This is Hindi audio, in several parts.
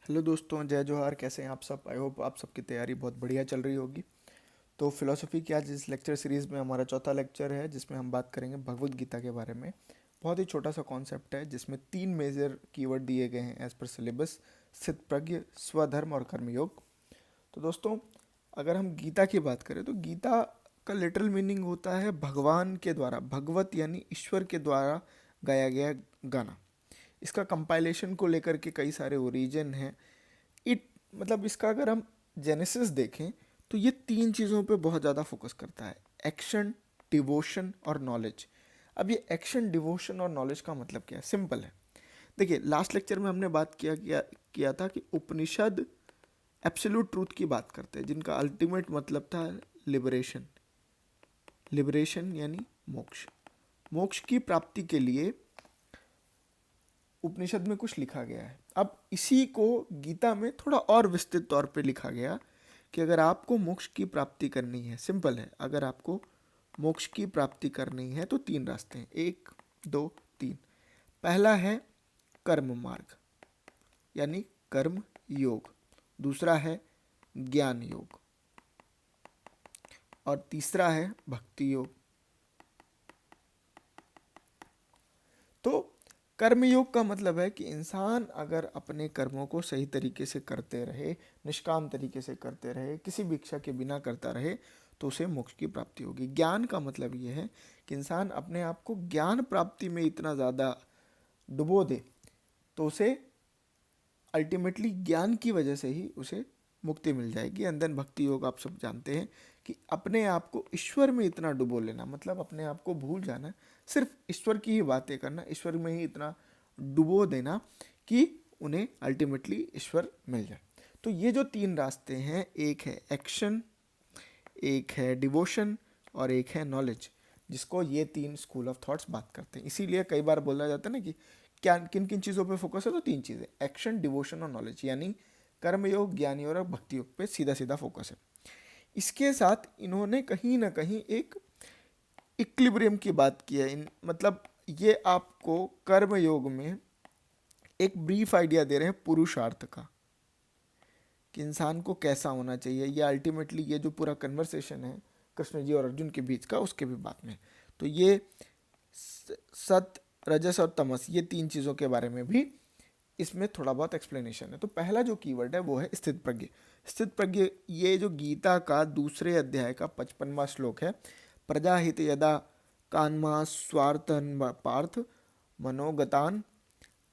हेलो दोस्तों, जय जोहार। कैसे हैं आप सब? आई होप आप सबकी तैयारी बहुत बढ़िया चल रही होगी। तो फिलोसफी की आज इस लेक्चर सीरीज़ में हमारा चौथा लेक्चर है, जिसमें हम बात करेंगे भगवत गीता के बारे में। बहुत ही छोटा सा कॉन्सेप्ट है, जिसमें 3 मेजर कीवर्ड दिए गए हैं एज पर सिलेबस: स्थित प्रज्ञ, स्वधर्म और कर्मयोग। तो दोस्तों, अगर हम गीता की बात करें तो गीता का लिटरल मीनिंग होता है भगवान के द्वारा, भगवत यानी ईश्वर के द्वारा गाया गया गाना। इसका कंपाइलेशन को लेकर के कई सारे ओरिजिन हैं। इट मतलब इसका अगर हम जेनेसिस देखें तो ये 3 चीज़ों पे बहुत ज़्यादा फोकस करता है: एक्शन, डिवोशन और नॉलेज। अब ये एक्शन, डिवोशन और नॉलेज का मतलब क्या है? सिंपल है। देखिए, लास्ट लेक्चर में हमने बात किया था कि उपनिषद एब्सोल्यूट ट्रूथ की बात करते हैं, जिनका अल्टीमेट मतलब था लिबरेशन। लिबरेशन यानी मोक्ष। मोक्ष की प्राप्ति के लिए उपनिषद में कुछ लिखा गया है। अब इसी को गीता में थोड़ा और विस्तृत तौर पे लिखा गया कि अगर आपको मोक्ष की प्राप्ति करनी है, सिंपल है, अगर आपको मोक्ष की प्राप्ति करनी है तो 3 रास्ते हैं: 1, 2, 3। पहला है कर्म मार्ग यानी कर्म योग, दूसरा है ज्ञान योग, और तीसरा है भक्ति योग। तो कर्मयोग का मतलब है कि इंसान अगर अपने कर्मों को सही तरीके से करते रहे, निष्काम तरीके से करते रहे, किसी भी इच्छा के बिना करता रहे, तो उसे मोक्ष की प्राप्ति होगी। ज्ञान का मतलब ये है कि इंसान अपने आप को ज्ञान प्राप्ति में इतना ज़्यादा डुबो दे तो उसे अल्टीमेटली ज्ञान की वजह से ही उसे मुक्ति मिल जाएगी। एंड देन भक्ति योग आप सब जानते हैं कि अपने आप को ईश्वर में इतना डुबो लेना, मतलब अपने आप को भूल जाना, सिर्फ ईश्वर की ही बातें करना, ईश्वर में ही इतना डुबो देना कि उन्हें अल्टीमेटली ईश्वर मिल जाए। तो ये जो 3 रास्ते हैं, एक है एक्शन, एक है डिवोशन और एक है नॉलेज, जिसको ये 3 स्कूल ऑफ थॉट्स बात करते हैं। इसीलिए कई बार बोला जाता है ना कि क्या किन किन चीज़ों पे फोकस है, तो 3 चीज़ें: एक्शन, डिवोशन और नॉलेज, यानी कर्मयोग, ज्ञान योग और भक्ति योग पे सीधा सीधा फोकस है। इसके साथ इन्होंने कहीं ना कहीं एक इक्विलिब्रियम की बात की है। मतलब ये आपको कर्म योग में एक ब्रीफ आइडिया दे रहे हैं पुरुषार्थ का, कि इंसान को कैसा होना चाहिए। ये अल्टीमेटली ये जो पूरा कन्वर्सेशन है कृष्ण जी और अर्जुन के बीच का, उसके भी बात में तो ये सत, रजस और तमस, ये 3 चीज़ों के बारे में भी इसमें थोड़ा बहुत एक्सप्लेनेशन है। तो पहला जो कीवर्ड है वो है स्थित प्रज्ञ। स्थित प्रज्ञ ये जो गीता का दूसरे अध्याय का 55वां श्लोक है: प्रजाहित यदा कान्मा स्वार्थन पार्थ मनोगतान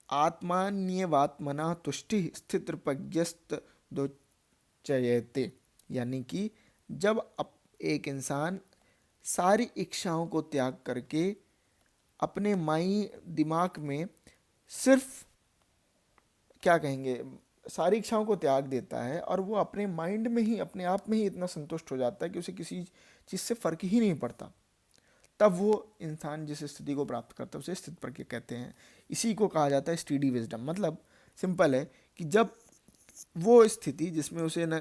आत्मान्यवात्मना तुष्टि स्थित प्रज्ञस्त दोचयते। यानी कि जब एक इंसान सारी इच्छाओं को त्याग करके अपने माई दिमाग में सिर्फ क्या कहेंगे, सारी इच्छाओं को त्याग देता है और वो अपने माइंड में ही, अपने आप में ही इतना संतुष्ट हो जाता है कि उसे किसी चीज़ से फर्क ही नहीं पड़ता, तब वो इंसान जिस स्थिति को प्राप्त करता है उसे स्थित प्रज्ञ कहते हैं। इसी को कहा जाता है स्टीडी विजडम। मतलब सिंपल है कि जब वो स्थिति जिसमें उसे न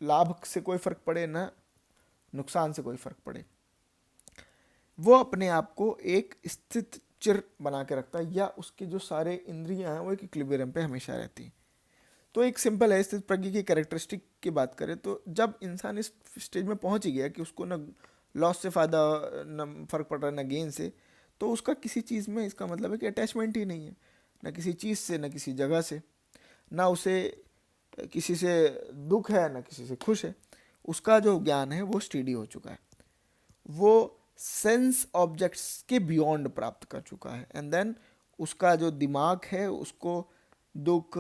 लाभ से कोई फर्क पड़े न नुकसान से कोई फर्क पड़े, वो अपने आप को एक स्थित चिर बना के रखता है, या उसके जो सारे इंद्रियां हैं वो एक इक्विलिब्रियम पे हमेशा रहती हैं। तो एक सिंपल है, स्थित प्रज्ञ की कैरेक्टरिस्टिक की बात करें तो जब इंसान इस स्टेज में पहुंच ही गया कि उसको न लॉस से फ़ायदा, न फ़र्क पड़ रहा है न गेन से, तो उसका किसी चीज़ में, इसका मतलब है कि अटैचमेंट ही नहीं है, न किसी चीज़ से, न किसी जगह से, ना उसे किसी से दुख है न किसी से खुश है। उसका जो ज्ञान है वो स्टडी हो चुका है, वो सेंस ऑब्जेक्ट्स के बियॉन्ड प्राप्त कर चुका है। एंड देन उसका जो दिमाग है उसको दुख,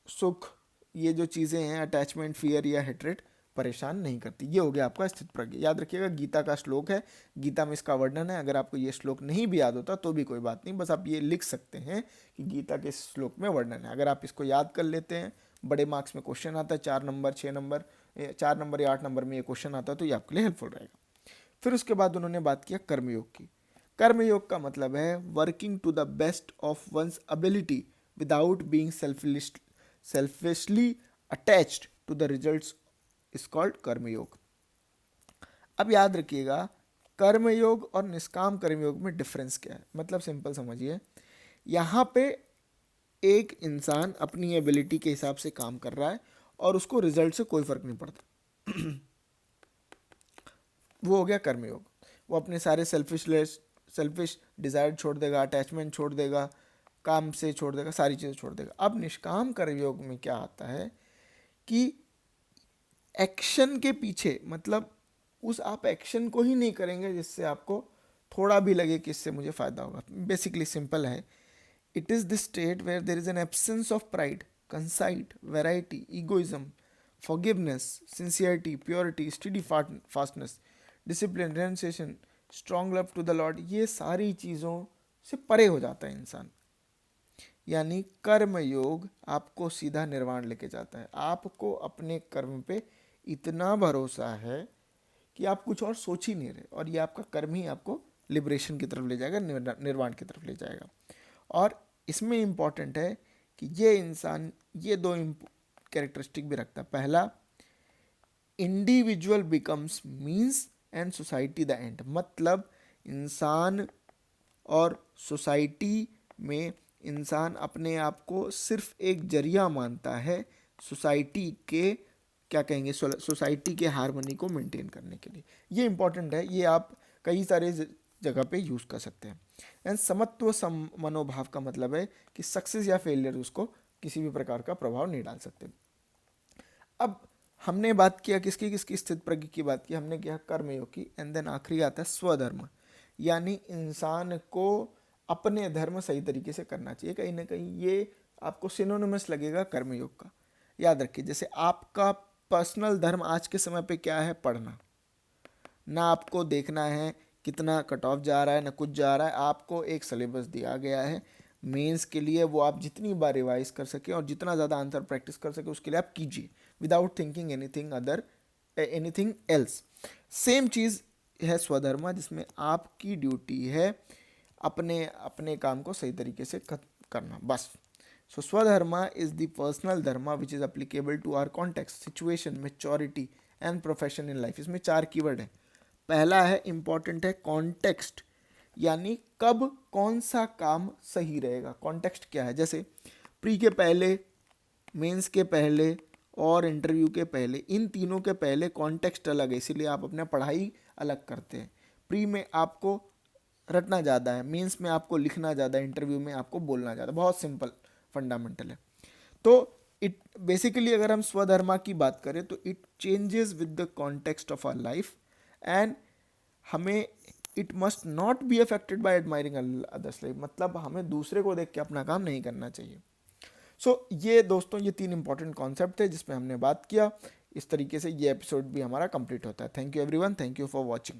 सुख, ये जो चीज़ें हैं अटैचमेंट, फियर या हेट्रेड, परेशान नहीं करती। ये हो गया आपका स्थित प्रज्ञ। याद रखिएगा, गीता का श्लोक है, गीता में इसका वर्णन है। अगर आपको ये श्लोक नहीं भी याद होता तो भी कोई बात नहीं, बस आप ये लिख सकते हैं कि गीता के श्लोक में वर्णन है। अगर आप इसको याद कर लेते हैं, बड़े मार्क्स में क्वेश्चन आता है, 4 नंबर 6 नंबर, 4 नंबर या 8 नंबर में ये क्वेश्चन आता है, तो ये आपके लिए हेल्पफुल रहेगा। फिर उसके बाद उन्होंने बात किया कर्मयोग की। कर्मयोग का मतलब है working to the best of one's ability without being selfishly attached to the results is called karmayoga. अब याद रखिएगा, कर्मयोग और निष्काम कर्मयोग में डिफरेंस क्या है। मतलब सिंपल समझिए, यहाँ पे एक इंसान अपनी एबिलिटी के हिसाब से काम कर रहा है और उसको रिजल्ट से कोई फर्क नहीं पड़ता, वो हो गया कर्मयोग। वो अपने सारे सेल्फिश डिजायर छोड़ देगा, अटैचमेंट छोड़ देगा, काम से छोड़ देगा, सारी चीज़ें छोड़ देगा। अब निष्काम कर्मयोग में क्या आता है कि एक्शन के पीछे, मतलब उस आप एक्शन को ही नहीं करेंगे जिससे आपको थोड़ा भी लगे कि इससे मुझे फ़ायदा होगा। बेसिकली सिंपल है, it is the state where there is an absence of pride, conceit, variety, egoism, forgiveness, sincerity, purity, steady fastness, discipline, renunciation, strong love to the Lord, ये सारी चीज़ों से परे हो जाता है इंसान। यानी कर्म योग आपको सीधा निर्वाण लेके जाता है। आपको अपने कर्म पे इतना भरोसा है कि आप कुछ और सोच ही नहीं रहे, और ये आपका कर्म ही आपको लिबरेशन की तरफ ले जाएगा, निर्वाण की तरफ ले जाएगा। और इसमें इम्पॉर्टेंट है कि ये इंसान ये दो कैरेक्टरिस्टिक भी रखता है। पहला, individual becomes means and society the end, मतलब इंसान और सोसाइटी में इंसान अपने आप को सिर्फ एक जरिया मानता है सोसाइटी के, क्या कहेंगे, सोसाइटी के हार्मनी को मेंटेन करने के लिए। ये इंपॉर्टेंट है, ये आप कई सारे जगह पे यूज़ कर सकते हैं। एंड समत्व मनोभाव का मतलब है कि सक्सेस या फेलियर उसको किसी भी प्रकार का प्रभाव नहीं डाल सकते। अब हमने बात किया किसकी स्थित प्रज्ञ की बात की, हमने किया कर्मयोग की, एंड देन आखिरी आता है स्वधर्म, यानी इंसान को अपने धर्म सही तरीके से करना चाहिए। कहीं ना कहीं ये आपको सिनोनिमस लगेगा कर्मयोग का। याद रखिए, जैसे आपका पर्सनल धर्म आज के समय पे क्या है, पढ़ना। ना आपको देखना है कितना कट ऑफ जा रहा है, ना कुछ जा रहा है, आपको एक सिलेबस दिया गया है मेंस के लिए, वो आप जितनी बार रिवाइज कर सके और जितना ज़्यादा आंसर प्रैक्टिस कर सके उसके लिए आप कीजिए, without thinking anything else. Same चीज़ है स्वधर्मा, जिसमें आपकी ड्यूटी है अपने अपने काम को सही तरीके से करना, बस। So swadharma is the personal dharma which is applicable to our context, situation, maturity and profession in life. इसमें 4 कीवर्ड हैं। पहला है, इंपॉर्टेंट है, कॉन्टेक्स्ट, यानी कब कौन सा काम सही रहेगा। कॉन्टेक्स्ट क्या है, जैसे प्री के पहले, मेंस के पहले और इंटरव्यू के पहले, इन तीनों के पहले कॉन्टेक्स्ट अलग है, इसीलिए आप अपना पढ़ाई अलग करते हैं। प्री में आपको रटना ज़्यादा है, मेंस में आपको लिखना ज़्यादा है, इंटरव्यू में आपको बोलना ज़्यादा। बहुत सिंपल फंडामेंटल है। तो इट बेसिकली, अगर हम स्वधर्मा की बात करें तो it changes with the context of our life, and हमें it must not be affected by admiring others life, मतलब हमें दूसरे को देख के अपना काम नहीं करना चाहिए। ये दोस्तों, ये 3 इंपॉर्टेंट कॉन्सेप्ट थे जिसमें हमने बात किया। इस तरीके से ये एपिसोड भी हमारा कंप्लीट होता है। Thank you everyone, thank you for watching.